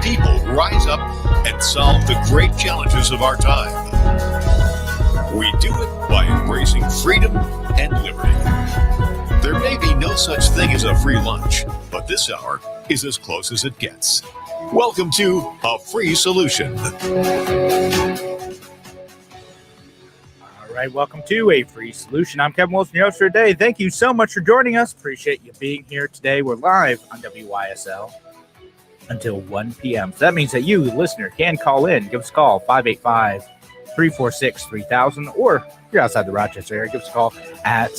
people rise up and solve the great challenges of our time. We do it by embracing freedom and liberty. There may be no such thing as a free lunch, but this hour is as close as it gets. Welcome to A Free Solution. All right, welcome to A Free Solution. I'm Kevin Wilson, your host for today. Thank you so much for joining us. Appreciate you being here today. We're live on WYSL until 1 p.m. So that means that you, the listener, can call in. Give us a call, 585-346-3000. Or if you're outside the Rochester area, give us a call at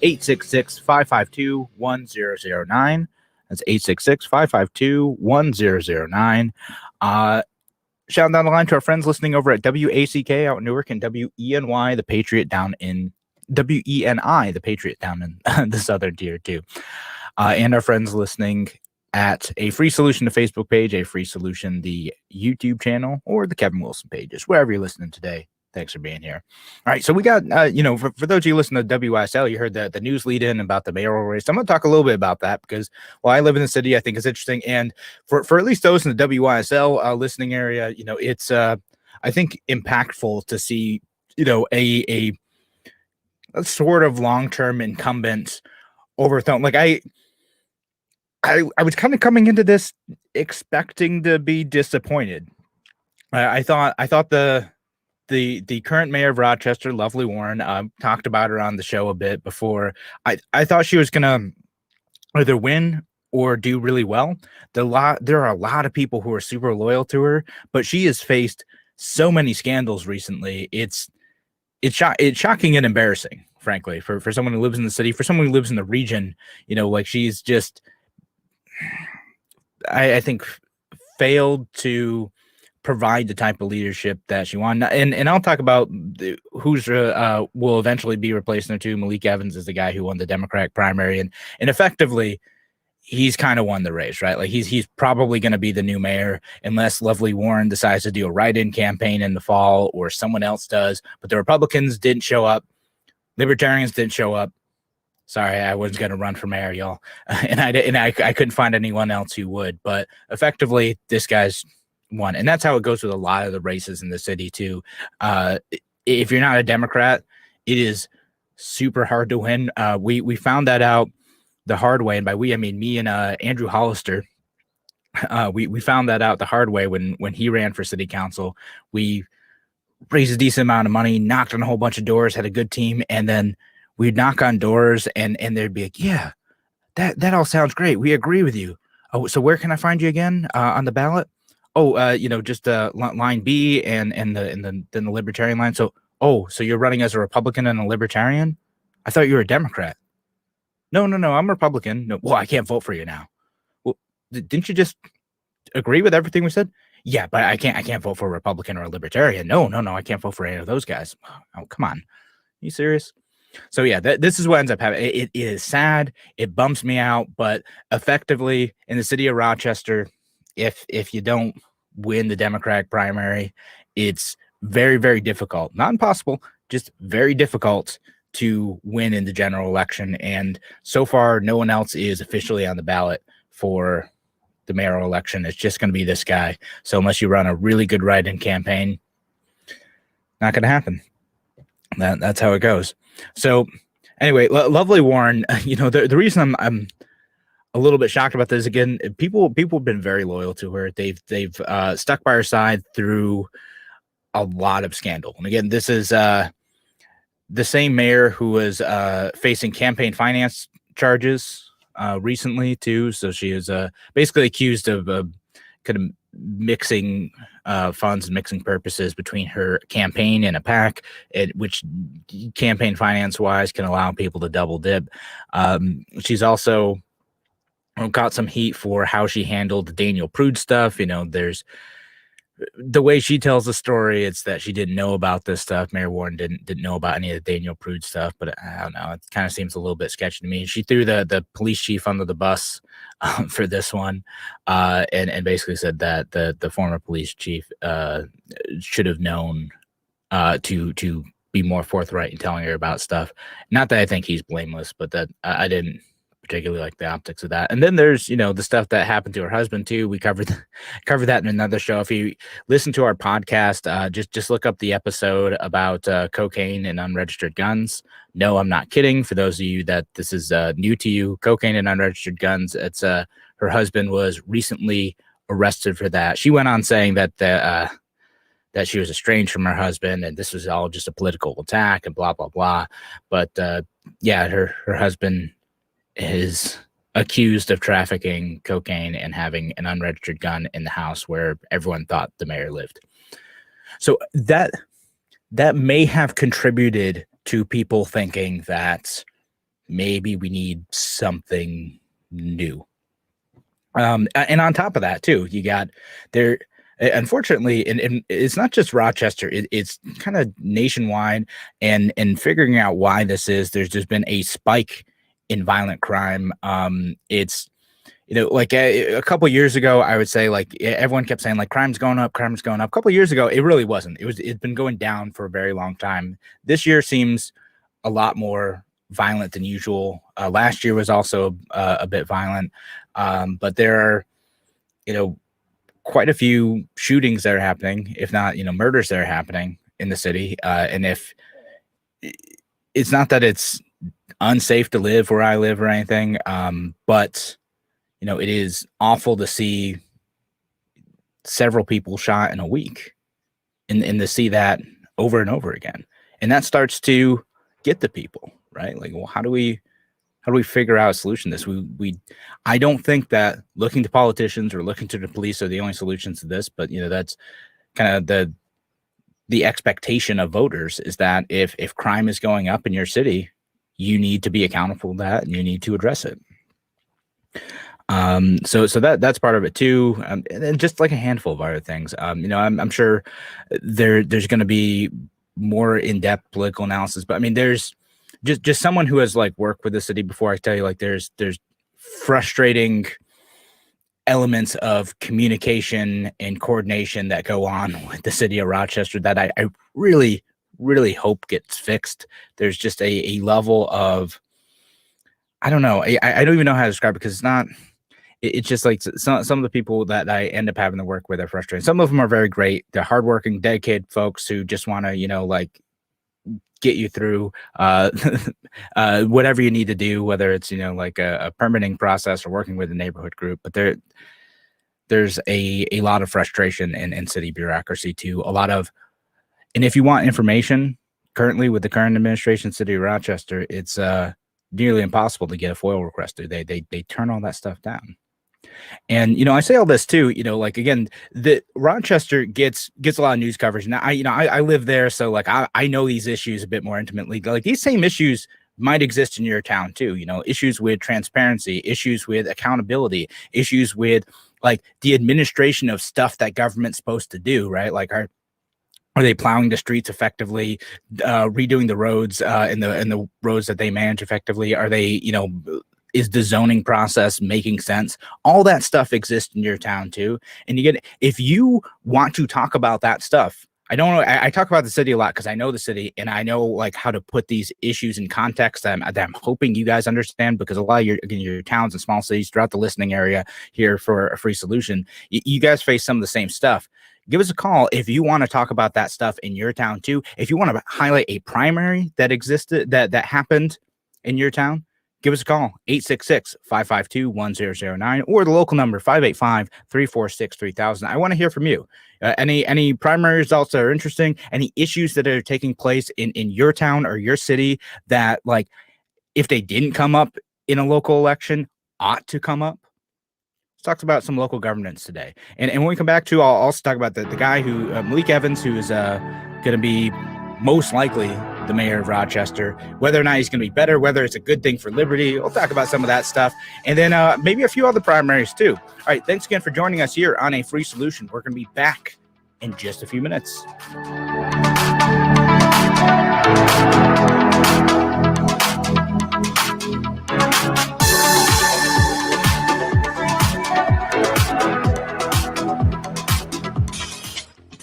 866-552-1009. That's 866-552-1009. Shout down the line to our friends listening over at WACK out in Newark and WENY, the Patriot down in WENI, the Patriot down in the Southern Tier too. And our friends listening at A Free Solution, the Facebook page, A Free Solution, the YouTube channel, or the Kevin Wilson pages, wherever you're listening today. Thanks for being here. All right, so we got, for those of you listening to WYSL, you heard the news lead in about the mayoral race. I'm going to talk a little bit about that because while I live in the city, I think it's interesting. And for at least those in the WYSL listening area, it's, I think, impactful to see, a sort of long-term incumbent overthrown. Like I was kind of coming into this expecting to be disappointed. I thought the current mayor of Rochester, Lovely Warren, talked about her on the show a bit before. I thought she was going to either win or do really well. There are a lot of people who are super loyal to her, but she has faced so many scandals recently. It's shocking and embarrassing, frankly, for someone who lives in the city, for someone who lives in the region. She's just, I think, failed to provide the type of leadership that she wanted. And I'll talk about who's will eventually be replacing her too. Malik Evans is the guy who won the Democratic primary, and effectively he's kind of won the race, right? Like he's probably going to be the new mayor unless Lovely Warren decides to do a write-in campaign in the fall or someone else does. But the Republicans didn't show up. Libertarians didn't show up. Sorry, I was going to run for mayor, y'all. And I couldn't find anyone else who would. But effectively, this guy's won. And that's how it goes with a lot of the races in the city too. If you're not a Democrat, it is super hard to win. We found that out the hard way. And by we, I mean me and Andrew Hollister. We found that out the hard way when he ran for city council. We raised a decent amount of money, knocked on a whole bunch of doors, had a good team. And then we'd knock on doors and they'd be like, yeah, that all sounds great. We agree with you. Oh, so where can I find you again on the ballot? Oh, just line B and then the Libertarian line. So you're running as a Republican and a Libertarian? I thought you were a Democrat. No, I'm a Republican. No, well, I can't vote for you now. Well, didn't you just agree with everything we said? Yeah, but I can't vote for a Republican or a Libertarian. No, I can't vote for any of those guys. Oh, come on. Are you serious? So yeah, this is what ends up happening. It is sad. It bumps me out, but effectively in the city of Rochester, if you don't win the Democratic primary, it's very, very difficult. Not impossible, just very difficult to win in the general election. And so far, no one else is officially on the ballot for the mayoral election. It's just going to be this guy. So unless you run a really good write-in campaign, not going to happen. That's how it goes. So anyway, Lovely Warren, the reason I'm a little bit shocked about this, again, people have been very loyal to her. They've stuck by her side through a lot of scandal. And again, this is the same mayor who was facing campaign finance charges recently too. So she is basically accused of kind of mixing funds and mixing purposes between her campaign and a PAC, which campaign finance wise can allow people to double dip. She's also got some heat for how she handled the Daniel Prude stuff. There's the way she tells the story. It's that she didn't know about this stuff. Mayor Warren didn't know about any of the Daniel Prude stuff, but I don't know. It kind of seems a little bit sketchy to me. She threw the police chief under the bus for this one, and basically said that the former police chief should have known to be more forthright in telling her about stuff. Not that I think he's blameless, but that I didn't particularly like the optics of that. And then there's, the stuff that happened to her husband too. We covered that in another show. If you listen to our podcast, just look up the episode about cocaine and unregistered guns. No, I'm not kidding. For those of you that this is new to you, cocaine and unregistered guns. It's her husband was recently arrested for that. She went on saying that that she was estranged from her husband and this was all just a political attack and blah, blah, blah. But yeah, her husband is accused of trafficking cocaine and having an unregistered gun in the house where everyone thought the mayor lived. So that may have contributed to people thinking that maybe we need something new. And on top of that too, you got there, unfortunately, and it's not just Rochester, it's kind of nationwide, and figuring out why this is, there's just been a spike in violent crime. It's, like a couple years ago, I would say, like, everyone kept saying like crime's going up. A couple of years ago, it really wasn't. It's been going down for a very long time. This year seems a lot more violent than usual. Last year was also a bit violent. But there are, quite a few shootings that are happening, if not, murders that are happening in the city. And if it's not that it's unsafe to live where I live or anything, but it is awful to see several people shot in a week, and to see that over and over again, and that starts to get the people, right? Like, well, how do we figure out a solution to this? I don't think that looking to politicians or looking to the police are the only solutions to this, but that's kind of the expectation of voters, is that if crime is going up in your city, you need to be accountable to that and you need to address it. So that's part of it too. And then just like a handful of other things. I'm sure there's going to be more in-depth political analysis, but I mean, there's just someone who has like worked with the city before. I tell you, like, there's frustrating elements of communication and coordination that go on with the city of Rochester that I really, really hope gets fixed. There's just a level of, I don't know. I don't even know how to describe it, because it's not, it's just like some of the people that I end up having to work with are frustrating. Some of them are very great. They're hardworking, dedicated folks who just want to, like, get you through whatever you need to do, whether it's, like a permitting process or working with a neighborhood group. But there's a lot of frustration in city bureaucracy too. And if you want information currently with the current administration, city of Rochester, it's nearly impossible to get a FOIL request through. They turn all that stuff down. And, I say all this too, like, again, the Rochester gets a lot of news coverage. Now, I live there. So like, I know these issues a bit more intimately. Like, these same issues might exist in your town too, issues with transparency, issues with accountability, issues with like the administration of stuff that government's supposed to do, right? Like, are they plowing the streets effectively, redoing the roads and the roads that they manage effectively? Are they, is the zoning process making sense? All that stuff exists in your town too. And if you want to talk about that stuff, I don't know. I talk about the city a lot because I know the city and I know like how to put these issues in context that I'm hoping you guys understand, because a lot of your towns and small cities throughout the listening area here for a free solution, you guys face some of the same stuff. Give us a call if you want to talk about that stuff in your town too. If you want to highlight a primary that existed, that happened in your town, give us a call, 866-552-1009, or the local number, 585-346-3000. I want to hear from you. Any primary results that are interesting, any issues that are taking place in your town or your city that, like, if they didn't come up in a local election, ought to come up. Let's talk about some local governance today. And when we come back to, I'll also talk about the guy who, Malik Evans, who is going to be most likely the mayor of Rochester, whether or not he's going to be better, whether it's a good thing for Liberty. We'll talk about some of that stuff. And then maybe a few other primaries too. All right. Thanks again for joining us here on A Free Solution. We're going to be back in just a few minutes.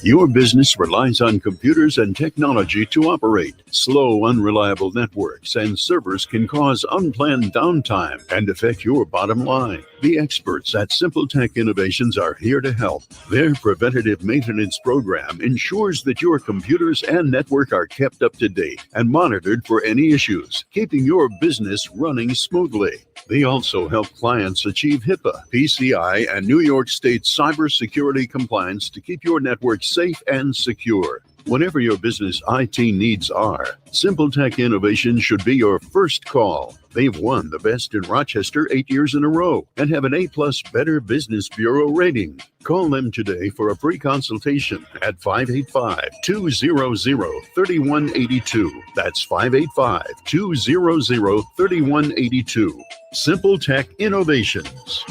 Your business relies on computers and technology to operate. Slow, unreliable networks and servers can cause unplanned downtime and affect your bottom line. The experts at SimpleTech Innovations are here to help. Their preventative maintenance program ensures that your computers and network are kept up to date and monitored for any issues, keeping your business running smoothly. They also help clients achieve HIPAA, PCI, and New York State cybersecurity compliance to keep your network safe and secure. Whatever your business IT needs are, SimpleTech Innovations should be your first call. They've won the Best in Rochester 8 years in a row and have an A+ Better Business Bureau rating. Call them today for a free consultation at 585-200-3182. That's 585-200-3182. SimpleTech Innovations.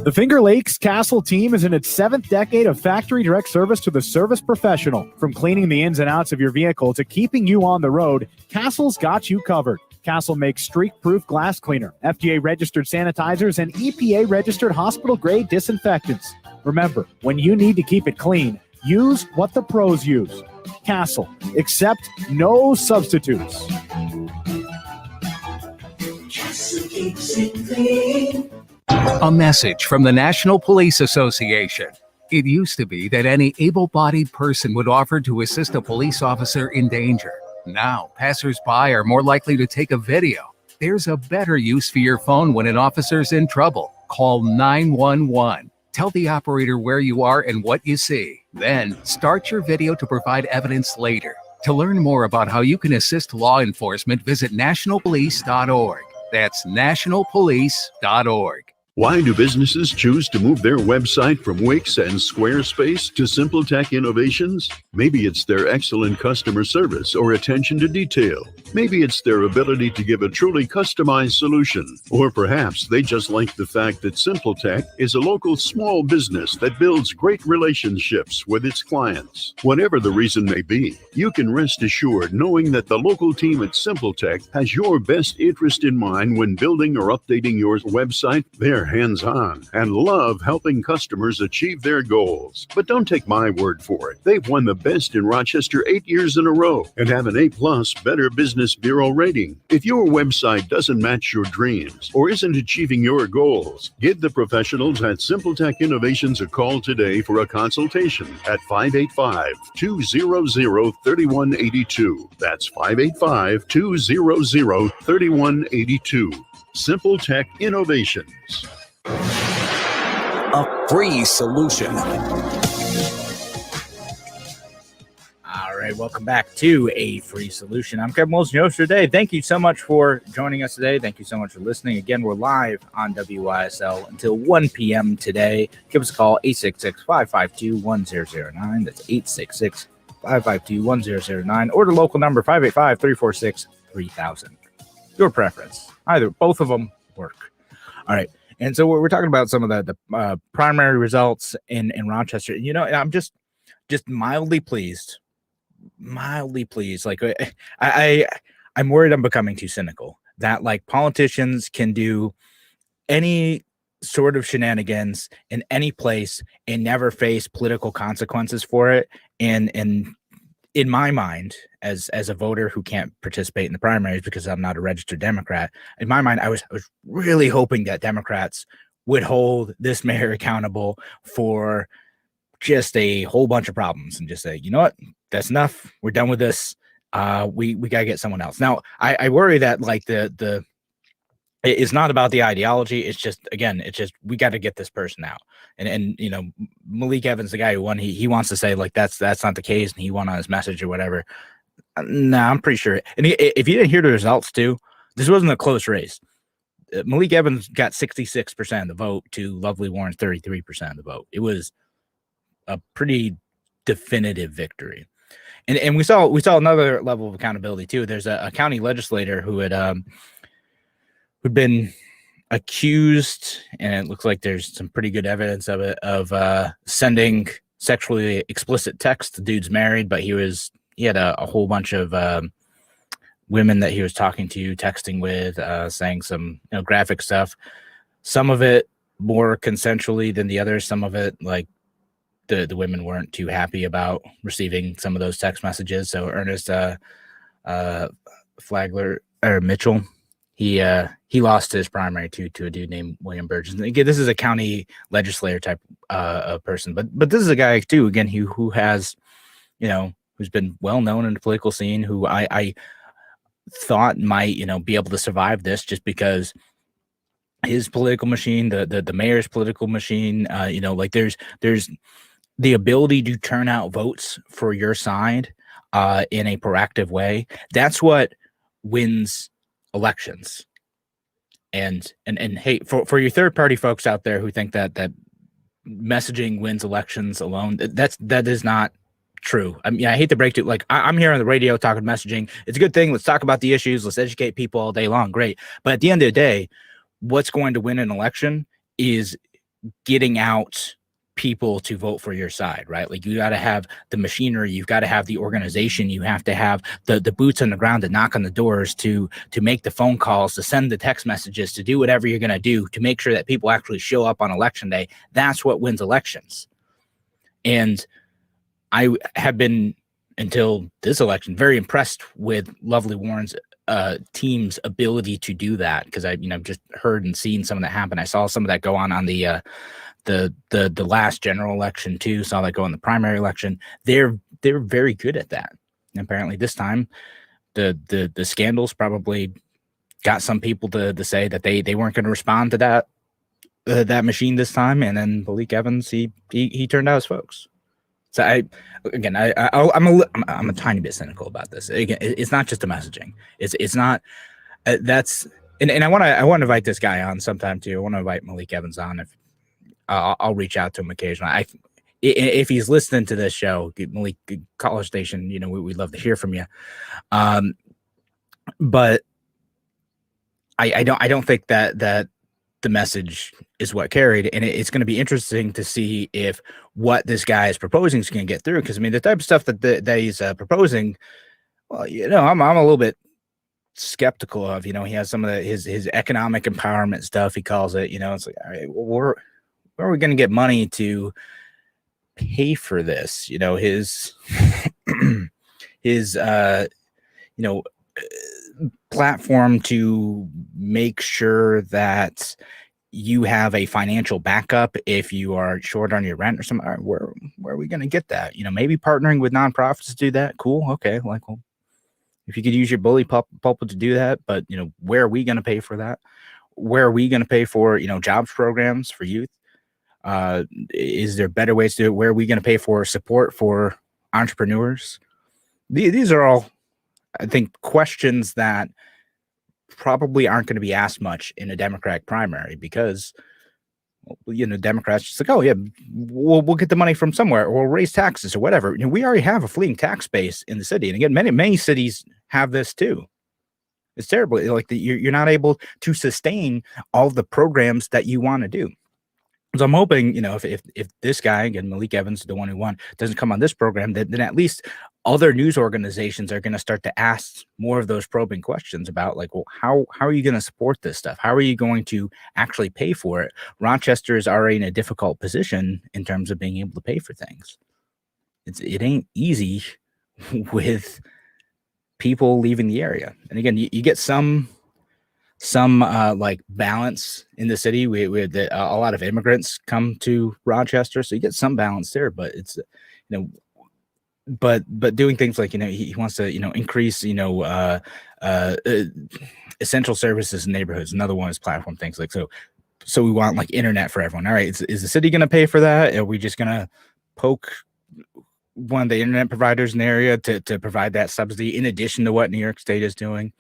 The Finger Lakes Castle team is in its 7th decade of factory direct service to the service professional. From cleaning the ins and outs of your vehicle to keeping you on the road, Castle's got you covered. Castle makes streak-proof glass cleaner, FDA-registered sanitizers, and EPA-registered hospital-grade disinfectants. Remember, when you need to keep it clean, use what the pros use. Castle. Accept no substitutes. Castle keeps it clean. A message from the National Police Association. It used to be that any able-bodied person would offer to assist a police officer in danger. Now, passers-by are more likely to take a video. There's a better use for your phone when an officer's in trouble. Call 911. Tell the operator where you are and what you see. Then, start your video to provide evidence later. To learn more about how you can assist law enforcement, visit nationalpolice.org. That's nationalpolice.org. Why do businesses choose to move their website from Wix and Squarespace to SimpleTech Innovations? Maybe it's their excellent customer service or attention to detail. Maybe it's their ability to give a truly customized solution. Or perhaps they just like the fact that SimpleTech is a local small business that builds great relationships with its clients. Whatever the reason may be, you can rest assured knowing that the local team at SimpleTech has your best interest in mind when building or updating your website. They're hands-on and love helping customers achieve their goals. But don't take my word for it. They've won the Best in Rochester 8 years in a row and have an A+ Better Business Bureau rating. If your website doesn't match your dreams or isn't achieving your goals, give the professionals at SimpleTech Innovations a call today for a consultation at 585-200-3182. That's 585-200-3182. SimpleTech Innovations. A free solution. All right, welcome back to A Free Solution. I'm Kevin Wilson, your host today. Thank you so much for joining us today. Thank you so much for listening. Again, we're live on WYSL until 1 p.m. today. Give us a call, 866-552-1009. That's 866-552-1009. Or the local number, 585-346-3000. Your preference. Either, both of them work. All right. And so we're talking about some of the primary results in Rochester. You know, I'm just mildly pleased. Like I'm worried I'm becoming too cynical that like politicians can do any sort of shenanigans in any place and never face political consequences for it. And in my mind, as a voter who can't participate in the primaries because I'm not a registered Democrat, in my mind, I was really hoping that Democrats would hold this mayor accountable for just a whole bunch of problems and just say, you know what, that's enough. We're done with this. We gotta get someone else. Now, I worry that like it's not about the ideology. It's just, again, we got to get this person out. And you know, Malik Evans, the guy who won, he wants to say like that's not the case, and he won on his message or whatever. Nah, I'm pretty sure. And if you didn't hear the results too, this wasn't a close race. Malik Evans got 66% of the vote to Lovely Warren's 33% of the vote. It was a pretty definitive victory. And we saw another level of accountability too. There's a county legislator who had who'd been accused, and it looks like there's some pretty good evidence of it, of sending sexually explicit texts. The dude's married, but he had a whole bunch of women that he was talking to, texting with, saying some graphic stuff. Some of it more consensually than the others. Some of it, like the women weren't too happy about receiving some of those text messages. So Ernest Flagler or Mitchell, he lost his primary to a dude named William Burgess. And again, this is a county legislator type person, but this is a guy too, again, who has, who's been well known in the political scene, who I thought might, be able to survive this just because his political machine, the mayor's political machine, like there's the ability to turn out votes for your side in a proactive way. That's what wins elections. And hey, for your third party folks out there who think that messaging wins elections alone, that is not true. I mean, I hate to break it. Like I'm here on the radio talking messaging. It's a good thing. Let's talk about the issues. Let's educate people all day long. Great. But at the end of the day, what's going to win an election is getting out people to vote for your side, right? Like you got to have the machinery, you've got to have the organization, you have to have the boots on the ground to knock on the doors, to make the phone calls, to send the text messages, to do whatever you're going to do to make sure that people actually show up on election day. That's what wins elections. And I have been, until this election, very impressed with Lovely Warren's team's ability to do that, because I just heard and seen some of that happen. I saw some of that go on the last general election too. Saw that go in the primary election. They're very good at that. And apparently this time the scandals probably got some people to say that they weren't going to respond to that machine this time. And then Malik Evans, he turned out his folks. So I'm a tiny bit cynical about this. Again, it's not just the messaging. It's not that's and I want to invite this guy on sometime too. I want to invite Malik Evans on. If I'll reach out to him occasionally. If he's listening to this show, Malik, College Station, we'd love to hear from you. But I don't think that the message is what carried, and it's going to be interesting to see if what this guy is proposing is going to get through. Because the type of stuff that he's proposing, well, I'm a little bit skeptical of. He has some of his economic empowerment stuff. He calls it. It's like, all right, well, where are we going to get money to pay for this? His platform to make sure that you have a financial backup if you are short on your rent or something. All right, where are we going to get that? Maybe partnering with nonprofits to do that. Cool. Okay. Like, well, if you could use your bully pulpit to do that, but where are we going to pay for that? Where are we going to pay for, jobs programs for youth? Is there better ways to do it? Where are we going to pay for support for entrepreneurs? These are all, I think, questions that probably aren't going to be asked much in a Democratic primary, because Democrats just like, oh yeah, we'll get the money from somewhere, or we'll raise taxes or whatever. We already have a fleeing tax base in the city, and again, many cities have this too. It's terrible. Like you're not able to sustain all the programs that you want to do. So I'm hoping, if this guy, again, Malik Evans, the one who won, doesn't come on this program, then at least other news organizations are going to start to ask more of those probing questions about, like, well, how are you going to support this stuff? How are you going to actually pay for it? Rochester is already in a difficult position in terms of being able to pay for things. It ain't easy with people leaving the area. And again, you get some like balance in the city. We had a lot of immigrants come to Rochester, so you get some balance there. But it's but doing things like he wants to increase essential services in neighborhoods. Another one is platform things like so we want like internet for everyone. All right, is the city going to pay for that? Are we just going to poke one of the internet providers in the area to provide that subsidy in addition to what New York State is doing?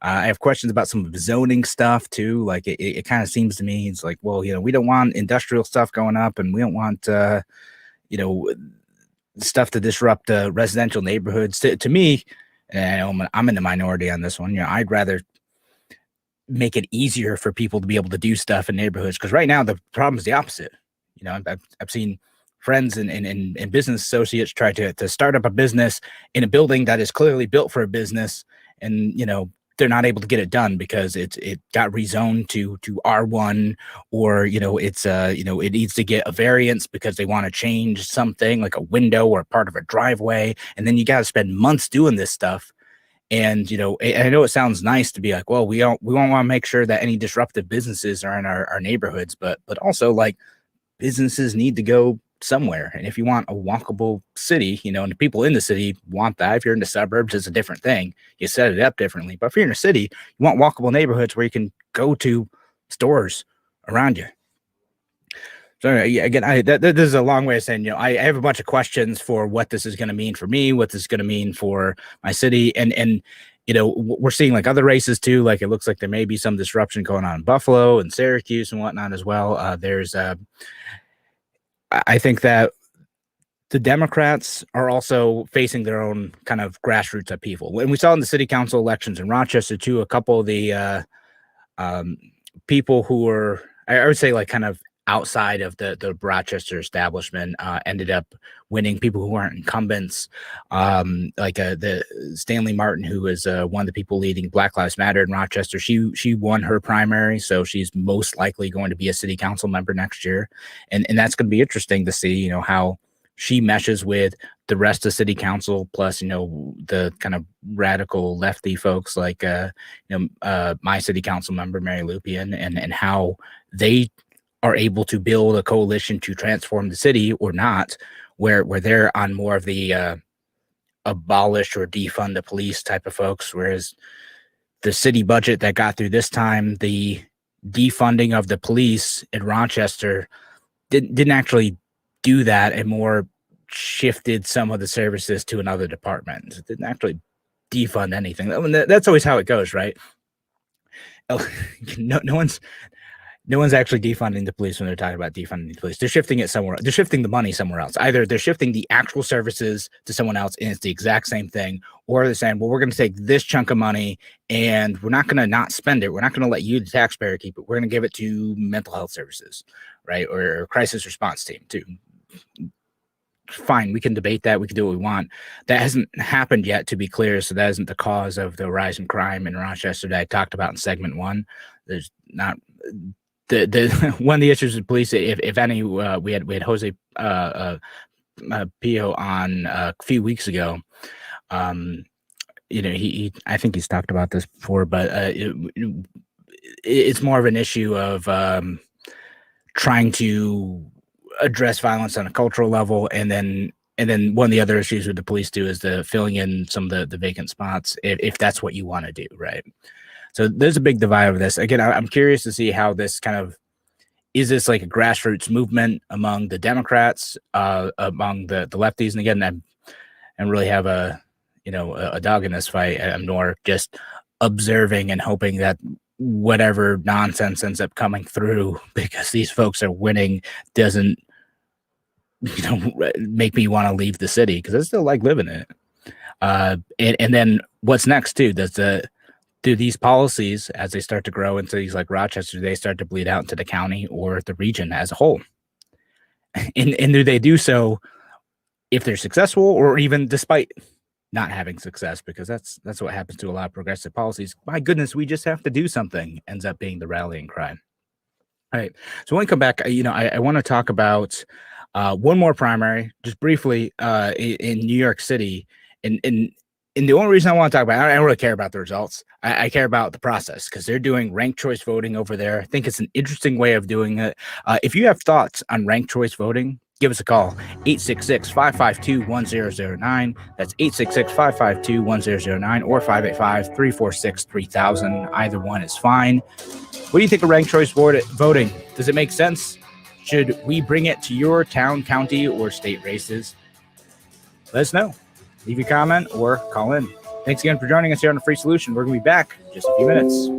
I have questions about some of the zoning stuff too. Like it kind of seems to me, it's like, well, we don't want industrial stuff going up, and we don't want stuff to disrupt residential neighborhoods. To me, and I'm in the minority on this one. I'd rather make it easier for people to be able to do stuff in neighborhoods, because right now the problem is the opposite. I've seen friends and business associates try to start up a business in a building that is clearly built for a business, and they're not able to get it done because it got rezoned to R1, or it's it needs to get a variance because they want to change something like a window or part of a driveway, and then you got to spend months doing this stuff. And I know it sounds nice to be like, well, we want to make sure that any disruptive businesses are in our neighborhoods, but also like businesses need to go somewhere. And if you want a walkable city, and the people in the city want that. If you're in the suburbs, it's a different thing. You set it up differently. But if you're in a city, you want walkable neighborhoods where you can go to stores around you. So again, this is a long way of saying, I have a bunch of questions for what this is going to mean for me, what this is going to mean for my city. And we're seeing like other races too. Like it looks like there may be some disruption going on in Buffalo and Syracuse and whatnot as well. I think that the Democrats are also facing their own kind of grassroots upheaval. And we saw in the city council elections in Rochester too, a couple of the people who were, I would say, like kind of outside of the Rochester establishment ended up winning, people who weren't incumbents, like the Stanley Martin, who is one of the people leading Black Lives Matter in Rochester. She won her primary, so she's most likely going to be a city council member next year, and that's going to be interesting to see, how she meshes with the rest of city council, plus the kind of radical lefty folks like my city council member Mary Lupien, and how they are able to build a coalition to transform the city or not, where they're on more of the abolish or defund the police type of folks, whereas the city budget that got through this time, the defunding of the police in Rochester didn't actually do that, and more shifted some of the services to another department. It didn't actually defund anything. I mean, that's always how it goes, right? No one's actually defunding the police when they're talking about defunding the police. They're shifting it somewhere. They're shifting the money somewhere else. Either they're shifting the actual services to someone else and it's the exact same thing, or they're saying, well, we're going to take this chunk of money and we're not going to not spend it. We're not going to let you, the taxpayer, keep it. We're going to give it to mental health services, right? Or crisis response team too. Fine, we can debate that. We can do what we want. That hasn't happened yet, to be clear. So that isn't the cause of the rise in crime in Rochester that I talked about in segment 1. There's not... The one of the issues with police, if any, we had Jose Pio on a few weeks ago. He I think he's talked about this before, but it's more of an issue of trying to address violence on a cultural level, and then one of the other issues with the police too is the filling in some of the vacant spots if that's what you want to do, right? So there's a big divide over this. Again, I'm curious to see how this kind of, is this like a grassroots movement among the Democrats, among the lefties? And again, I really have a dog in this fight. I'm more just observing and hoping that whatever nonsense ends up coming through because these folks are winning doesn't, make me want to leave the city, because I still like living in it. And then what's next too? Do these policies, as they start to grow into these like Rochester, they start to bleed out into the county or the region as a whole? And do they do so if they're successful, or even despite not having success? Because that's what happens to a lot of progressive policies. My goodness, we just have to do something, ends up being the rallying cry. All right. So when we come back, I want to talk about one more primary, just briefly, in New York City. And the only reason I want to talk about it, I don't really care about the results. I care about the process, because they're doing ranked choice voting over there. I think it's an interesting way of doing it. If you have thoughts on ranked choice voting, give us a call, 866-552-1009. That's 866-552-1009 or 585-346-3000. Either one is fine. What do you think of ranked choice voting? Does it make sense? Should we bring it to your town, county, or state races? Let us know. Leave a comment or call in. Thanks again for joining us here on The Free Solution. We're going to be back in just a few minutes.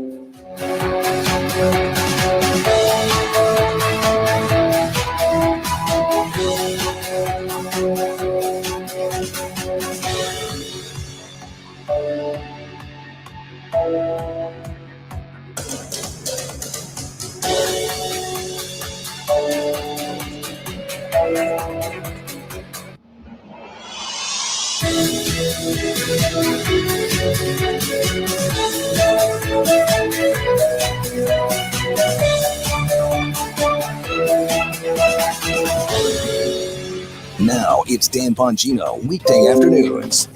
Now it's Dan Bongino, weekday afternoons.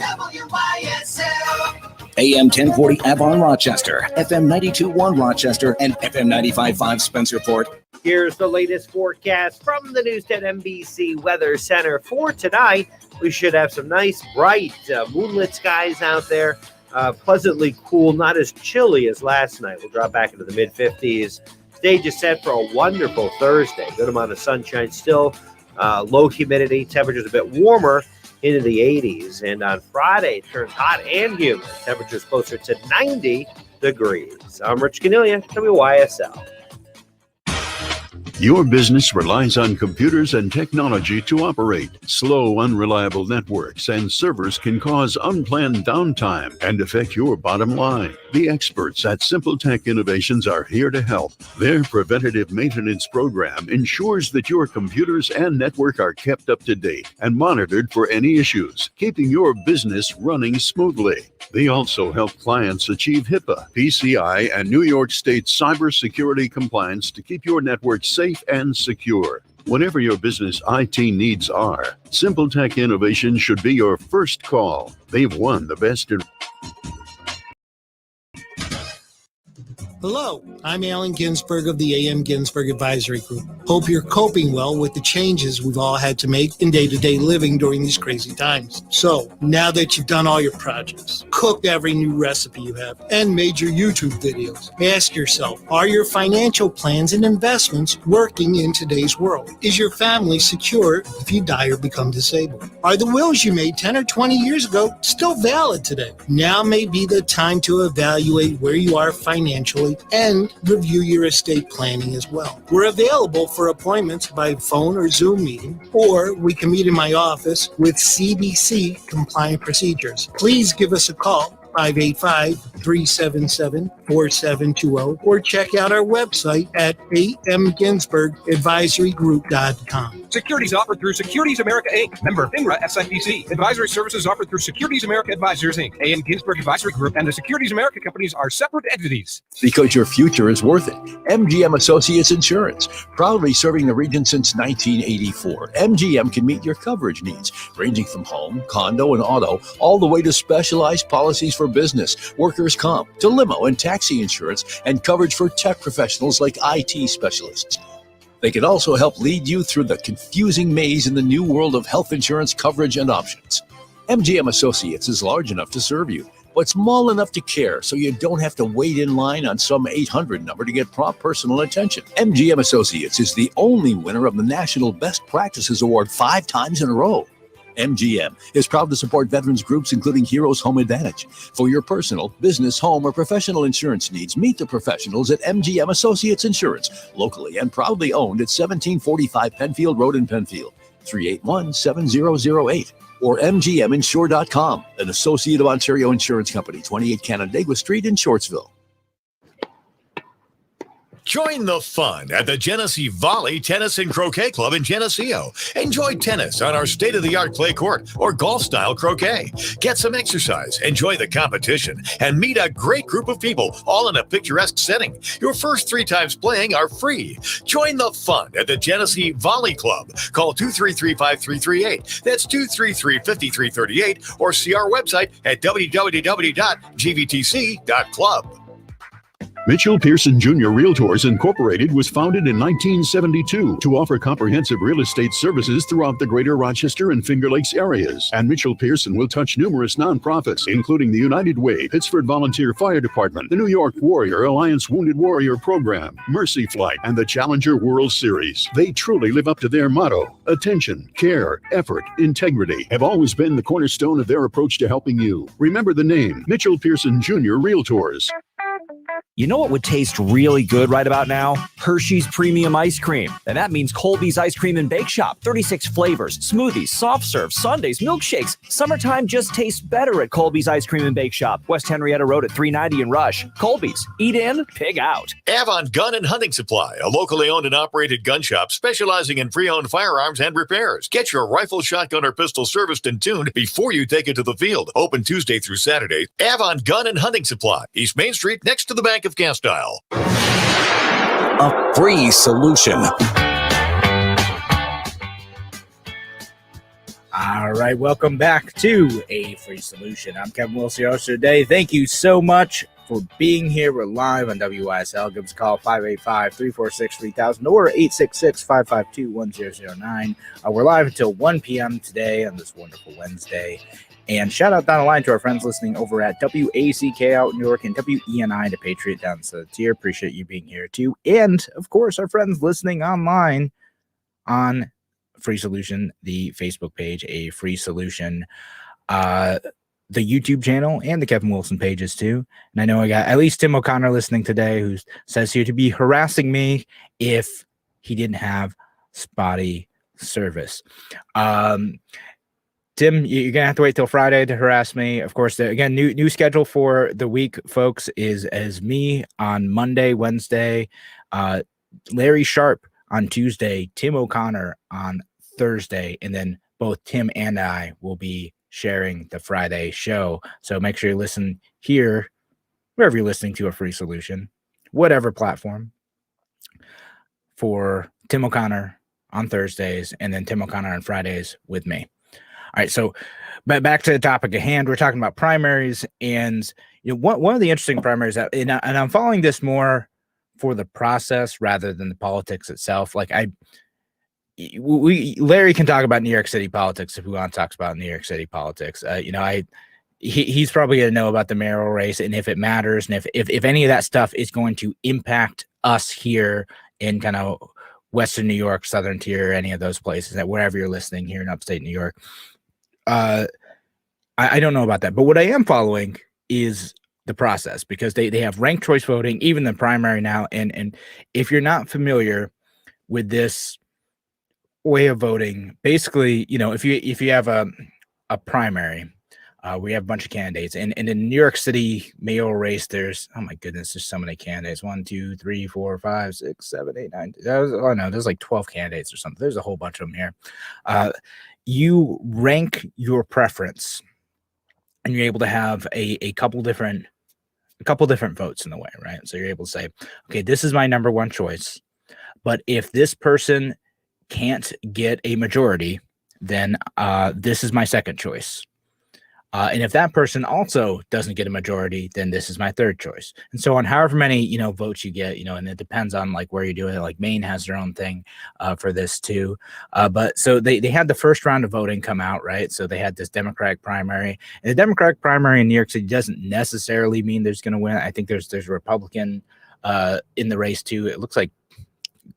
AM 1040 Avon Rochester, FM 92.1 Rochester, and FM 95.5 Spencerport. Here's the latest forecast from the News 10 NBC Weather Center for tonight. We should have some nice, bright, moonlit skies out there. Pleasantly cool, not as chilly as last night. We'll drop back into the mid-50s. Stage is set for a wonderful Thursday. Good amount of sunshine still. Low humidity. Temperatures a bit warmer into the 80s. And on Friday, it turns hot and humid. Temperatures closer to 90 degrees. I'm Rich Canilia, WYSL. Your business relies on computers and technology to operate. Slow, unreliable networks and servers can cause unplanned downtime and affect your bottom line. The experts at Simple Tech Innovations are here to help. Their preventative maintenance program ensures that your computers and network are kept up to date and monitored for any issues, keeping your business running smoothly. They also help clients achieve HIPAA, PCI, and New York State cybersecurity compliance to keep your network safe and secure. Whatever your business IT needs are, Simple Tech Innovation should be your first call. They've won the best in... Hello, I'm Alan Ginsberg of the A.M. Ginsberg Advisory Group. Hope you're coping well with the changes we've all had to make in day-to-day living during these crazy times. So, now that you've done all your projects, cooked every new recipe you have, and made your YouTube videos, ask yourself, are your financial plans and investments working in today's world? Is your family secure if you die or become disabled? Are the wills you made 10 or 20 years ago still valid today? Now may be the time to evaluate where you are financially and review your estate planning as well. We're available for appointments by phone or Zoom meeting, or we can meet in my office with CBC compliant procedures. Please give us a call, 585-377-4720, or check out our website at amginsbergadvisorygroup.com. Securities offered through Securities America Inc. Member FINRA SIPC. Advisory services offered through Securities America Advisors Inc. A.M. Ginsberg Advisory Group and the Securities America companies are separate entities. Because your future is worth it. MGM Associates Insurance, proudly serving the region since 1984. MGM can meet your coverage needs, ranging from home, condo, and auto, all the way to specialized policies for business, workers' comp, to limo and taxi insurance, and coverage for tech professionals like IT specialists. They can also help lead you through the confusing maze in the new world of health insurance coverage and options. MGM Associates is large enough to serve you, but small enough to care, so you don't have to wait in line on some 800 number to get prompt personal attention. MGM Associates is the only winner of the National Best Practices Award 5 times in a row. MGM is proud to support veterans groups including Heroes Home Advantage. For your personal, business, home, or professional insurance needs, meet the professionals at MGM Associates Insurance, locally and proudly owned at 1745 Penfield Road in Penfield, 381-7008, or mgminsure.com, an associate of Ontario Insurance Company, 28 Canandaigua Street in Shortsville. Join the fun at the Genesee Volley Tennis and Croquet Club in Geneseo. Enjoy tennis on our state-of-the-art clay court or golf-style croquet. Get some exercise, enjoy the competition, and meet a great group of people, all in a picturesque setting. Your first 3 times playing are free. Join the fun at the Genesee Volley Club. Call 233-5338. That's 233-5338, or see our website at www.gvtc.club. Mitchell Pearson Jr. Realtors Incorporated was founded in 1972 to offer comprehensive real estate services throughout the greater Rochester and Finger Lakes areas. And Mitchell Pearson will touch numerous nonprofits, including the United Way, Pittsford Volunteer Fire Department, the New York Warrior Alliance Wounded Warrior Program, Mercy Flight, and the Challenger World Series. They truly live up to their motto. Attention, care, effort, integrity have always been the cornerstone of their approach to helping you. Remember the name, Mitchell Pearson Jr. Realtors. You know what would taste really good right about now? Hershey's Premium Ice Cream. And that means Colby's Ice Cream and Bake Shop. 36 flavors, smoothies, soft serves, sundaes, milkshakes. Summertime just tastes better at Colby's Ice Cream and Bake Shop. West Henrietta Road at 390 in Rush. Colby's. Eat in, pig out. Avon Gun and Hunting Supply, a locally owned and operated gun shop specializing in pre-owned firearms and repairs. Get your rifle, shotgun, or pistol serviced and tuned before you take it to the field. Open Tuesday through Saturday. Avon Gun and Hunting Supply, East Main Street, next to the Bank of Castile. A free solution. All right, welcome back to A Free Solution. I'm Kevin Wilson, your host today. Thank you so much for being here. We're live on WYSL. Give us a call, 585-346-3000 or 866-552-1009. We're live until 1 p.m. today on this wonderful Wednesday. And shout out down the line to our friends listening over at WACK out in New York and WENI, the Patriot down the tier. Appreciate you being here too. And, of course, our friends listening online on Free Solution, the Facebook page, A Free Solution, the YouTube channel, and the Kevin Wilson pages too. And I know I got at least Tim O'Connor listening today, who says here to be harassing me if he didn't have spotty service. Tim, you're gonna have to wait till Friday to harass me. Of course, again, new schedule for the week, folks, is as me on Monday, Wednesday, Larry Sharp on Tuesday, Tim O'Connor on Thursday, and then both Tim and I will be sharing the Friday show. So make sure you listen here, wherever you're listening to A Free Solution, whatever platform, for Tim O'Connor on Thursdays and then Tim O'Connor on Fridays with me. All right, so but back to the topic at hand. We're talking about primaries, and one of the interesting primaries that, and I'm following this more for the process rather than the politics itself. Like Larry can talk about New York City politics if we want to talk about New York City politics. He's probably going to know about the mayoral race and if it matters, and if any of that stuff is going to impact us here in kind of Western New York, Southern Tier, any of those places, that wherever you're listening here in upstate New York. I don't know about that, but what I am following is the process, because they have ranked choice voting, even the primary now. And if you're not familiar with this way of voting, basically, if you have a primary, we have a bunch of candidates, and in New York City mayoral race, there's, oh my goodness, there's so many candidates. 1, 2, 3, 4, 5, 6, 7, 8, 9. There's like 12 candidates or something. There's a whole bunch of them here. You rank your preference, and you're able to have a couple different votes in the way, right? So you're able to say, okay, this is my number one choice, but if this person can't get a majority, then this is my second choice. And if that person also doesn't get a majority, then this is my third choice. And so on, however many, votes you get, and it depends on like where you're doing it. Like Maine has their own thing for this too. But so they had the first round of voting come out, right? So they had this Democratic primary, and the Democratic primary in New York City doesn't necessarily mean there's going to win. I think there's a Republican in the race too. It looks like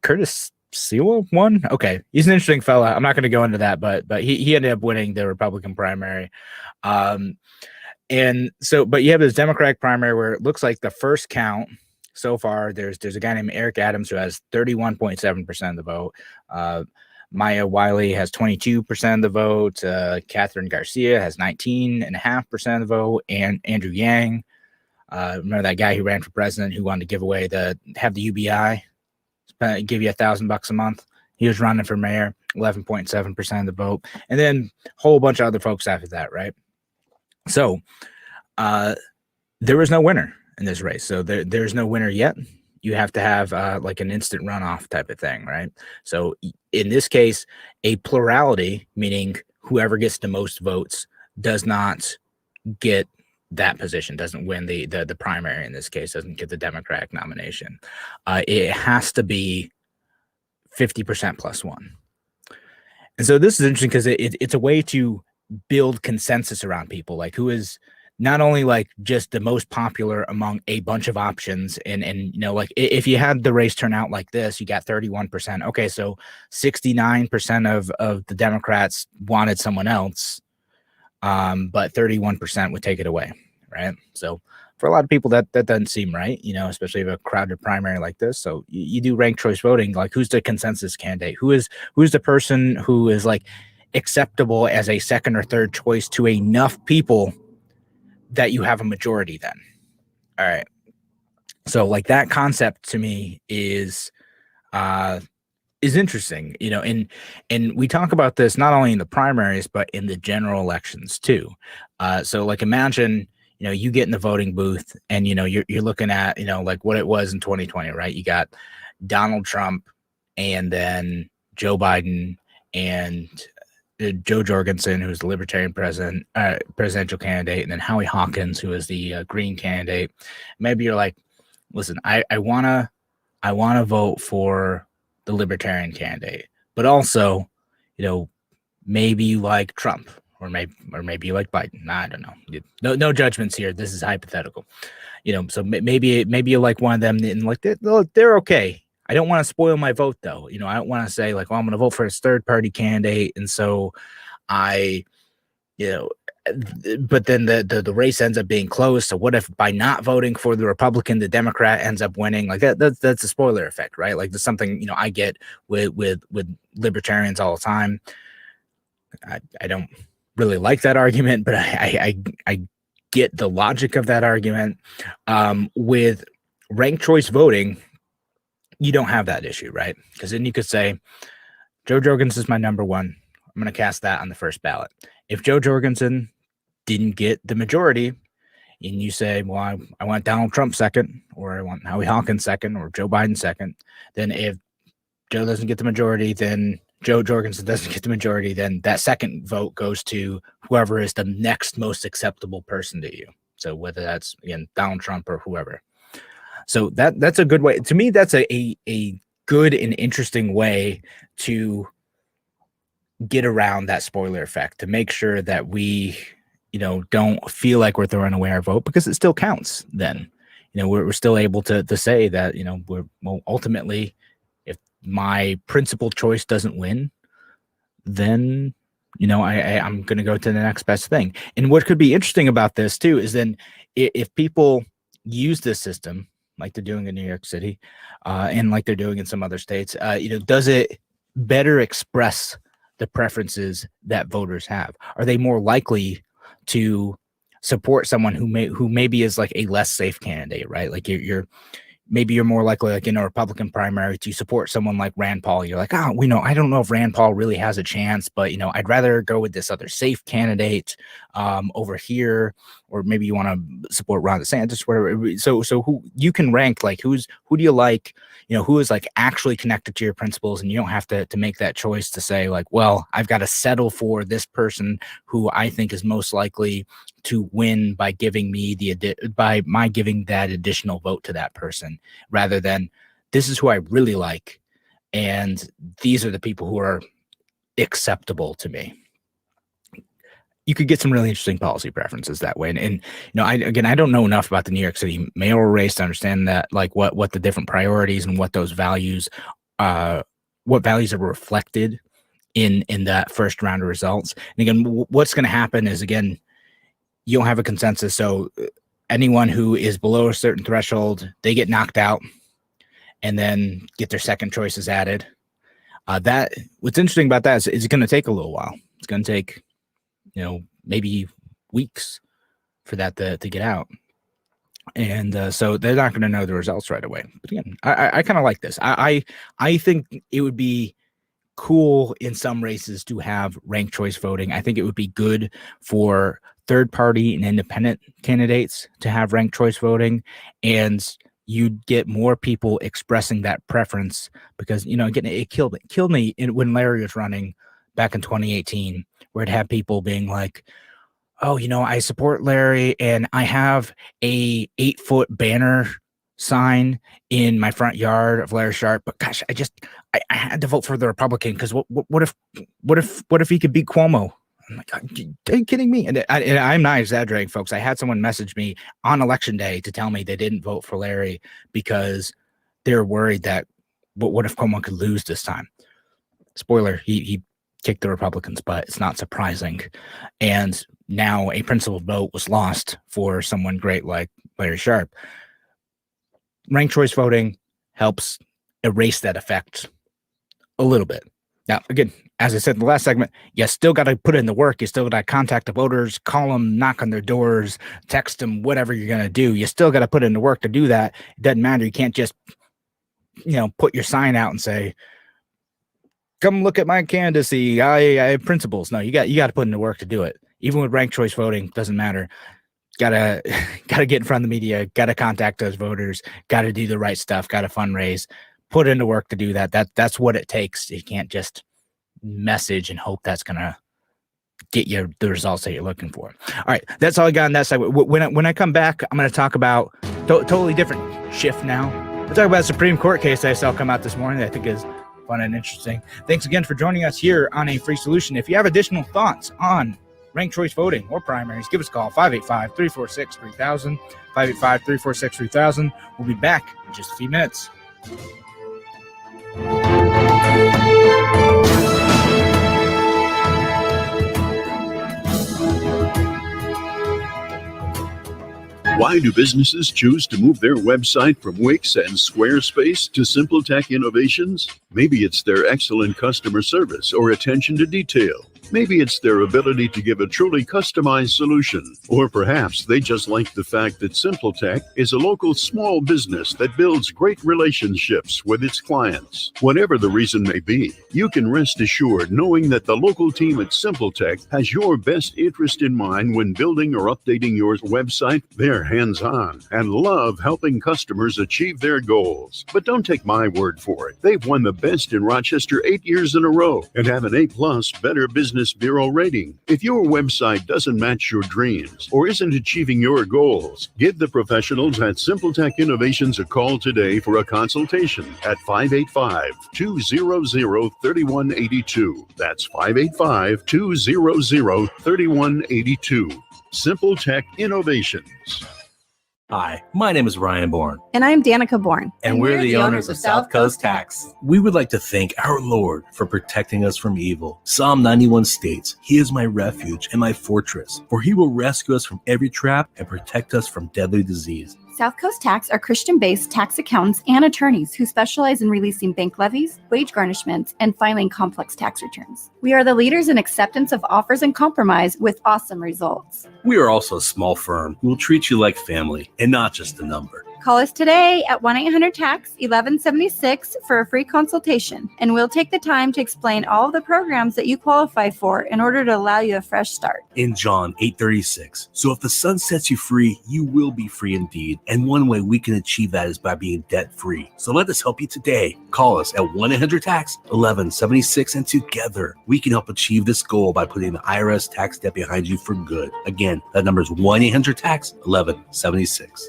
Curtis Sewell won. Okay, he's an interesting fella. I'm not going to go into that, but he ended up winning the Republican primary. And so, but you have this Democratic primary where it looks like the first count so far, there's a guy named Eric Adams who has 31.7% of the vote. Maya Wiley has 22% of the vote. Catherine Garcia has 19.5% of the vote. And Andrew Yang, remember that guy who ran for president who wanted to give away have the UBI, give you $1,000 a month. He was running for mayor, 11.7% of the vote. And then a whole bunch of other folks after that, right? So there was no winner in this race. So there's no winner yet. You have to have like an instant runoff type of thing, right? So in this case, a plurality, meaning whoever gets the most votes does not get that position, doesn't win the primary in this case, doesn't get the Democratic nomination. It has to be 50% plus one. And so this is interesting because it's a way to build consensus around people, like who is not only like just the most popular among a bunch of options. And like if you had the race turn out like this, you got 31%. Okay, so 69% of the Democrats wanted someone else, but 31% would take it away, right? So for a lot of people, that doesn't seem right, especially if a crowded primary like this. So you do ranked choice voting, like who's the consensus candidate? Who's the person who is like acceptable as a second or third choice to enough people that you have a majority then. All right. So like that concept to me is interesting, and we talk about this not only in the primaries, but in the general elections too. So like imagine, you get in the voting booth and, you're looking at, like what it was in 2020, right? You got Donald Trump and then Joe Biden and Joe Jorgensen, who's the Libertarian presidential candidate, and then Howie Hawkins, who is the Green candidate. Maybe you're like, listen, I wanna vote for the Libertarian candidate, but also, maybe you like Trump, or maybe you like Biden. I don't know. No judgments here. This is hypothetical. So maybe you like one of them, and like they're okay. I don't want to spoil my vote, though. I don't want to say like, well, I'm going to vote for a third party candidate, and so but then the race ends up being close. So what if by not voting for the Republican, the Democrat ends up winning? Like that's a spoiler effect, right? Like there's something I get with libertarians all the time. I don't really like that argument, but I get the logic of that argument. With ranked choice voting, you don't have that issue, right? Because then you could say, Joe Jorgensen is my number one. I'm going to cast that on the first ballot. If Joe Jorgensen didn't get the majority, and you say, well, I want Donald Trump second, or I want Howie Hawkins second, or Joe Biden second, then if Joe doesn't get the majority, then Joe Jorgensen doesn't get the majority, then that second vote goes to whoever is the next most acceptable person to you. So whether that's, again, Donald Trump or whoever. So that's a good way. To me, that's a good and interesting way to get around that spoiler effect, to make sure that we, don't feel like we're throwing away our vote, because it still counts. Then, we're still able to say that, ultimately, if my principal choice doesn't win, then, I'm going to go to the next best thing. And what could be interesting about this too, is then if people use this system, like they're doing in New York City, and like they're doing in some other states, does it better express the preferences that voters have? Are they more likely to support someone who maybe is like a less safe candidate, right? Like maybe you're more likely, like in a Republican primary, to support someone like Rand Paul. You're like, I don't know if Rand Paul really has a chance, but I'd rather go with this other safe candidate over here. Or maybe you want to support Ron DeSantis, whatever. So who you can rank, like who do you like, who is like actually connected to your principles, and you don't have to make that choice to say like, well, I've got to settle for this person who I think is most likely to win by giving me by my giving that additional vote to that person, rather than this is who I really like, and these are the people who are acceptable to me. You could get some really interesting policy preferences that way. And I don't know enough about the New York City mayoral race to understand that, like what the different priorities and what those values, what values are reflected in that first round of results. And again, what's going to happen is, again, you don't have a consensus. So anyone who is below a certain threshold, they get knocked out and then get their second choices added. What's interesting about that is it's going to take a little while. It's going to take, maybe weeks for that to get out. And so they're not going to know the results right away. But again, I kind of like this. I think it would be cool in some races to have ranked choice voting. I think it would be good for third party and independent candidates to have ranked choice voting, and you'd get more people expressing that preference, because, again, it killed me when Larry was running back in 2018, where it had people being like, oh, I support Larry and I have a 8-foot banner sign in my front yard of Larry Sharp, but gosh, I had to vote for the Republican because what if he could beat Cuomo? I'm like, are you kidding me? And I'm not exaggerating, folks. I had someone message me on election day to tell me they didn't vote for Larry because they're worried that what if Cuomo could lose this time? Spoiler, he kicked the Republicans' butt. It's not surprising. And now a principled vote was lost for someone great like Larry Sharp. Ranked choice voting helps erase that effect a little bit. Now, again, as I said in the last segment, you still got to put in the work. You still got to contact the voters, call them, knock on their doors, text them, whatever you're going to do. You still got to put in the work to do that. It doesn't matter. You can't just, put your sign out and say, come look at my candidacy. I have principles. No, you got to put in the work to do it. Even with ranked choice voting, doesn't matter. Gotta get in front of the media, gotta contact those voters, gotta do the right stuff, gotta fundraise, put into work to do that. That's what it takes. You can't just message and hope that's gonna get you the results that you're looking for. All right, that's all I got on that side. When I come back, I'm going to talk about totally different shift now. We'll talk about a Supreme Court case I saw come out this morning that I think is fun and interesting. Thanks again for joining us here on A Free Solution. If you have additional thoughts on ranked choice voting or primaries, give us a call, 585-346-3000, 585-346-3000. We'll be back in just a few minutes. Why do businesses choose to move their website from Wix and Squarespace to SimpleTech Innovations? Maybe it's their excellent customer service or attention to detail. Maybe it's their ability to give a truly customized solution. Or perhaps they just like the fact that SimpleTech is a local small business that builds great relationships with its clients. Whatever the reason may be, you can rest assured knowing that the local team at SimpleTech has your best interest in mind when building or updating your website. They're hands-on and love helping customers achieve their goals. But don't take my word for it. They've won the best in Rochester 8 years in a row and have an A+ Better Business Bureau rating. If your website doesn't match your dreams or isn't achieving your goals, give the professionals at SimpleTech Innovations a call today for a consultation at 585-200-3182. That's 585-200-3182. SimpleTech Innovations. Hi, my name is Ryan Bourne. And I'm Danica Bourne. And we're the owners of South Coast Tax. We would like to thank our Lord for protecting us from evil. Psalm 91 states, "He is my refuge and my fortress, for he will rescue us from every trap and protect us from deadly disease." South Coast Tax are Christian-based tax accountants and attorneys who specialize in releasing bank levies, wage garnishments, and filing complex tax returns. We are the leaders in acceptance of offers and compromise with awesome results. We are also a small firm who will treat you like family and not just a number. Call us today at 1-800-TAX-1176 for a free consultation, and we'll take the time to explain all of the programs that you qualify for in order to allow you a fresh start. In John 8:36, so if the Son sets you free, you will be free indeed. And one way we can achieve that is by being debt-free. So let us help you today. Call us at 1-800-TAX-1176, and together we can help achieve this goal by putting the IRS tax debt behind you for good. Again, that number is 1-800-TAX-1176.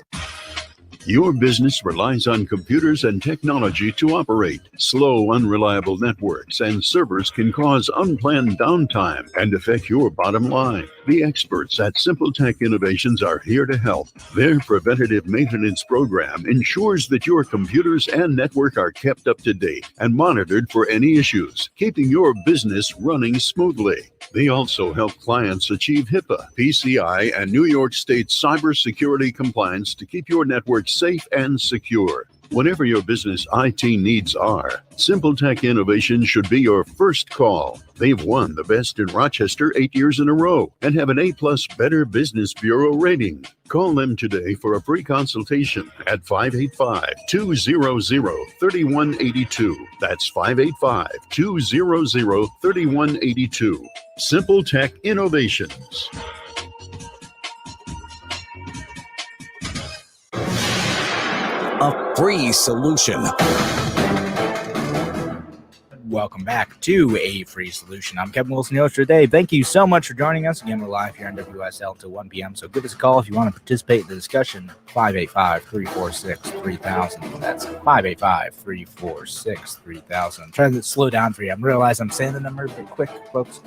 Your business relies on computers and technology to operate. Slow, unreliable networks and servers can cause unplanned downtime and affect your bottom line. The experts at SimpleTech Innovations are here to help. Their preventative maintenance program ensures that your computers and network are kept up to date and monitored for any issues, keeping your business running smoothly. They also help clients achieve HIPAA, PCI, and New York State cybersecurity compliance to keep your network safe and secure. Whatever your business IT needs are, SimpleTech Innovations should be your first call. They've won the best in Rochester 8 years in a row and have an A+ Better Business Bureau rating. Call them today for a free consultation at 585-200-3182. That's 585-200-3182. SimpleTech Innovations. A free solution. Welcome back to A Free Solution. I'm Kevin Wilson, your host for today. Thank you so much for joining us. Again, we're live here on WSL until 1 p.m. So give us a call if you want to participate in the discussion. 585-346-3000. That's 585-346-3000. I'm trying to slow down for you. I realize I'm saying the number a bit quick, folks.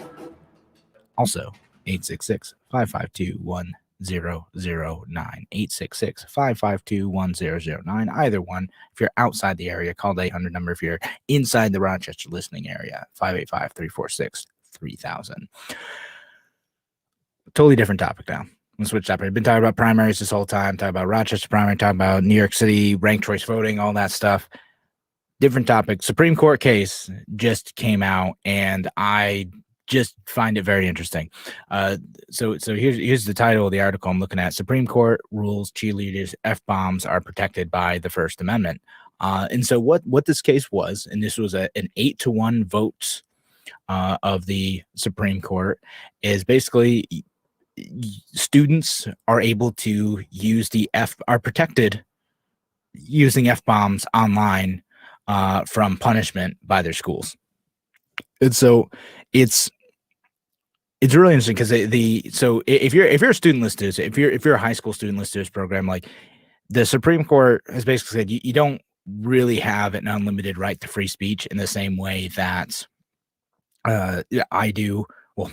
Also, 866-552-1009. 866-552-1009. Either one. If you're outside the area, call the 800 number. If you're inside the Rochester listening area, 585-346-3000. Totally different topic now. Let's switch up. I've been talking about primaries this whole time, talking about Rochester primary, talking about New York City, ranked choice voting, all that stuff. Different topic. Supreme Court case just came out, and I just find it very interesting. So here's the title of the article I'm looking at. Supreme Court rules cheerleaders F-bombs are protected by the First Amendment. And so what this case was, and this was an 8-1 vote of the Supreme Court, is basically students are able to use are protected using F-bombs online from punishment by their schools. And so it's It's really interesting because so if you're a student listed, if you're a high school student listed to this program, like the Supreme Court has basically said you don't really have an unlimited right to free speech in the same way that I do. Well,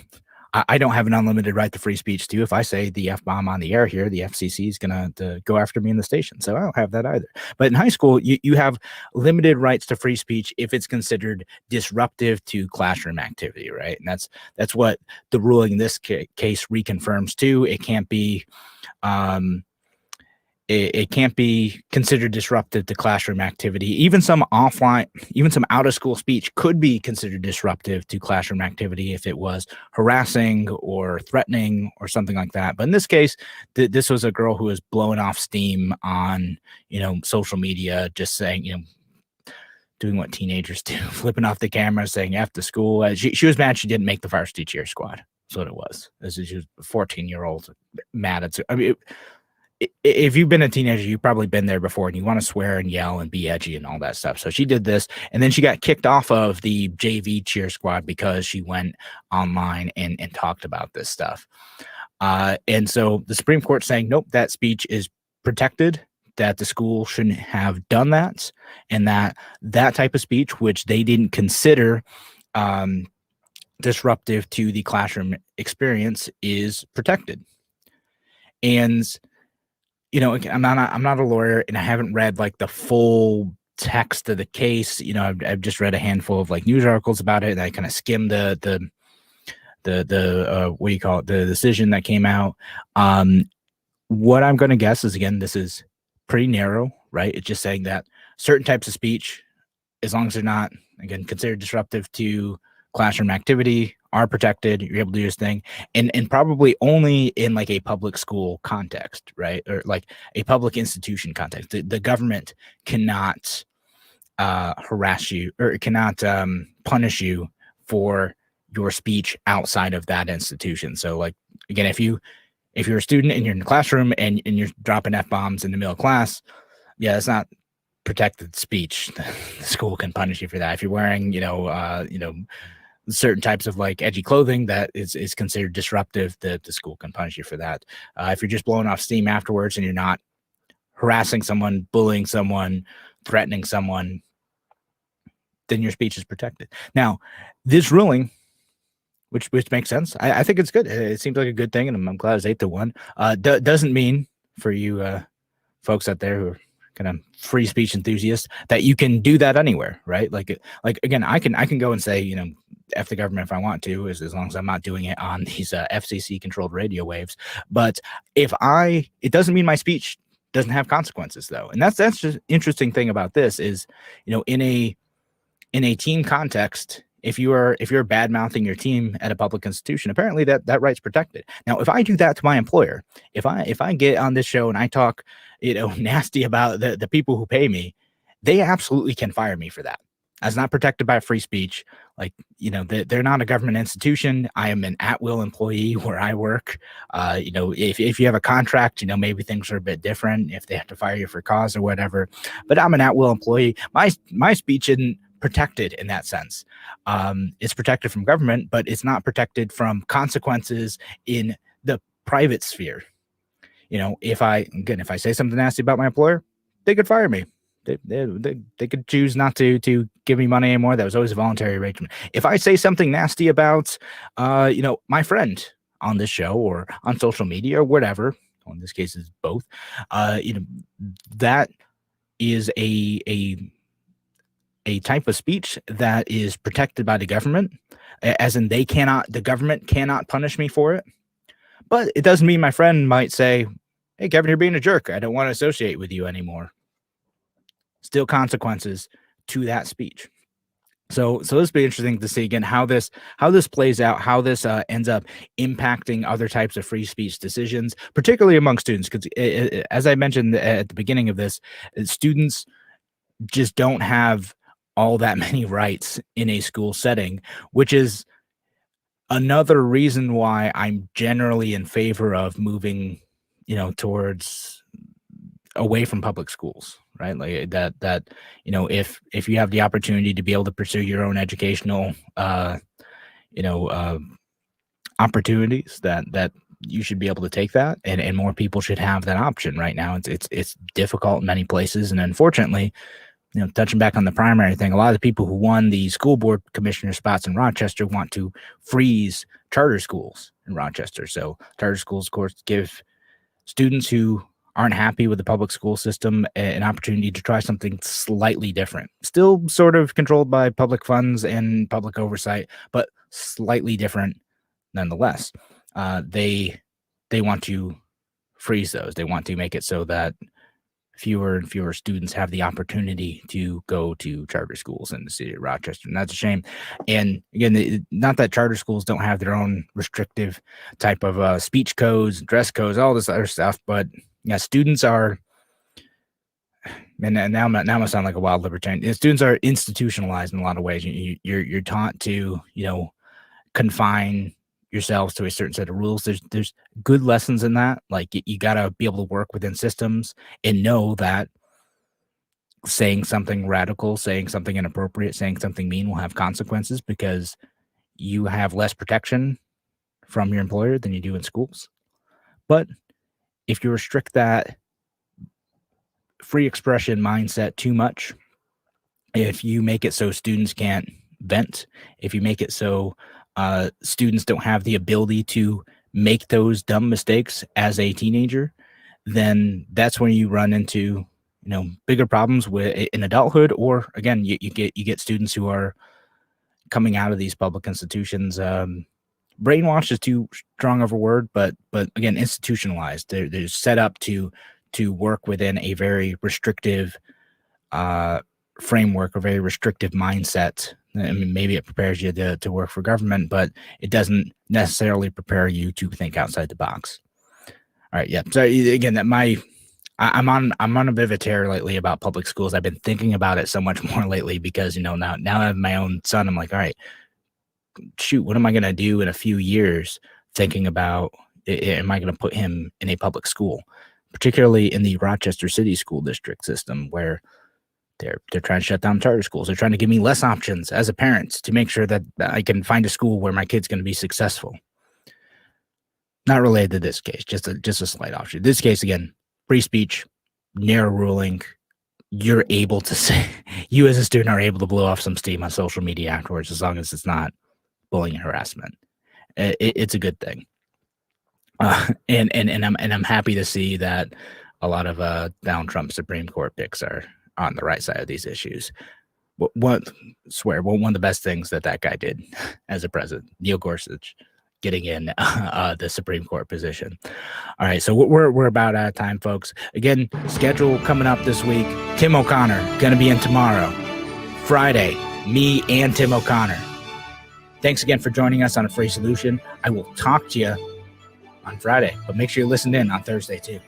I don't have an unlimited right to free speech too. If I say the F-bomb on the air here, the FCC is going to go after me in the station. So I don't have that either. But in high school, you have limited rights to free speech if it's considered disruptive to classroom activity, right? And that's what the ruling in this case reconfirms too. It can't be it can't be considered disruptive to classroom activity. Even some out of school speech could be considered disruptive to classroom activity if it was harassing or threatening or something like that. But in this case, this was a girl who was blowing off steam on, social media, just saying, doing what teenagers do, flipping off the camera, saying F to school. She was mad she didn't make the varsity cheer squad. That's what it was. She was a 14-year-old mad at. If you've been a teenager, you've probably been there before, and you want to swear and yell and be edgy and all that stuff. So she did this, and then she got kicked off of the JV cheer squad because she went online and talked about this stuff. And so the Supreme Court saying, nope, that speech is protected, that the school shouldn't have done that, and that type of speech, which they didn't consider disruptive to the classroom experience, is protected. And I'm not a lawyer, and I haven't read like the full text of the case. I've just read a handful of like news articles about it, and I kind of skimmed the what do you call it, the decision that came out. What I'm going to guess is, again, this is pretty narrow, right? It's just saying that certain types of speech, as long as they're not, again, considered disruptive to classroom activity, are protected. You're able to do this thing, and probably only in like a public school context, right? Or like a public institution context. The government cannot harass you or cannot punish you for your speech outside of that institution. So like, again, if you're a student and you're in the classroom and you're dropping F-bombs in the middle of class, yeah, that's not protected speech. The school can punish you for that. If you're wearing, certain types of like edgy clothing that is considered disruptive, the school can punish you for that. If you're just blowing off steam afterwards and you're not harassing someone, bullying someone, threatening someone, then your speech is protected. Now, this ruling, which makes sense, I think it's good. It seems like a good thing, and I'm glad it's 8-1. Doesn't mean for you folks out there who are kind of free speech enthusiasts that you can do that anywhere, right? Like again, I can go and say, F the government if I want to, as long as I'm not doing it on these FCC controlled radio waves. But it doesn't mean my speech doesn't have consequences though. And that's just interesting thing about this is, in a team context, if you're bad mouthing your team at a public institution, apparently that right's protected. Now, if I do that to my employer, if I get on this show and I talk, nasty about the people who pay me, they absolutely can fire me for that. That's not protected by free speech. Like, they're not a government institution. I am an at-will employee where I work. If you have a contract, maybe things are a bit different if they have to fire you for cause or whatever. But I'm an at-will employee. My speech isn't protected in that sense. It's protected from government, but it's not protected from consequences in the private sphere. If I say something nasty about my employer, they could fire me. They could choose not to give me money anymore. That was always a voluntary arrangement. If I say something nasty about, my friend on this show or on social media or whatever, well, in this case is both, that is a type of speech that is protected by the government, as in the government cannot punish me for it. But it doesn't mean my friend might say, hey, Kevin, you're being a jerk. I don't want to associate with you anymore. Still consequences to that speech. So this will be interesting to see again how this plays out, how this ends up impacting other types of free speech decisions, particularly among students. Because as I mentioned at the beginning of this, students just don't have all that many rights in a school setting, which is another reason why I'm generally in favor of moving, towards away from public schools, right? Like that, if you have the opportunity to be able to pursue your own educational, opportunities that you should be able to take that, and more people should have that option. Right now it's difficult in many places, and unfortunately, touching back on the primary thing, a lot of the people who won the school board commissioner spots in Rochester want to freeze charter schools in Rochester. So charter schools, of course, give students who aren't happy with the public school system an opportunity to try something slightly different, still sort of controlled by public funds and public oversight, but slightly different nonetheless. They want to freeze those. They want to make it so that fewer and fewer students have the opportunity to go to charter schools in the city of Rochester. And that's a shame. And again, not that charter schools don't have their own restrictive type of speech codes, dress codes, all this other stuff, but yeah, students are, and now I'm gonna sound like a wild libertarian. Students are institutionalized in a lot of ways. You're taught to, confine yourselves to a certain set of rules. There's good lessons in that. Like you gotta be able to work within systems and know that saying something radical, saying something inappropriate, saying something mean will have consequences, because you have less protection from your employer than you do in schools. But if you restrict that free expression mindset too much, if you make it so students can't vent, if you make it so students don't have the ability to make those dumb mistakes as a teenager, then that's when you run into bigger problems in adulthood. Or again, you get students who are coming out of these public institutions. Brainwashed is too strong of a word, but again, institutionalized. They're set up to work within a very restrictive framework, a very restrictive mindset. I mean, maybe it prepares you to work for government, but it doesn't necessarily prepare you to think outside the box. All right, yeah. So again, I'm on a bit of a tear lately about public schools. I've been thinking about it so much more lately because now I have my own son. I'm like, all right, shoot, what am I going to do in a few years thinking about, am I going to put him in a public school, particularly in the Rochester City School District system, where they're trying to shut down charter schools. They're trying to give me less options as a parent to make sure that I can find a school where my kid's going to be successful. Not related to this case, just a slight offshoot. This case, again, free speech, narrow ruling. You're able to say, you as a student are able to blow off some steam on social media afterwards, as long as it's not bullying and harassment. It's a good thing. And I'm happy to see that a lot of Donald Trump Supreme Court picks are on the right side of these issues. One of the best things that guy did as a president, Neil Gorsuch, getting in the Supreme Court position. All right, so we're about out of time, folks. Again, schedule coming up this week. Tim O'Connor going to be in tomorrow. Friday, me and Tim O'Connor. Thanks again for joining us on A Free Solution. I will talk to you on Friday, but make sure you listen in on Thursday too.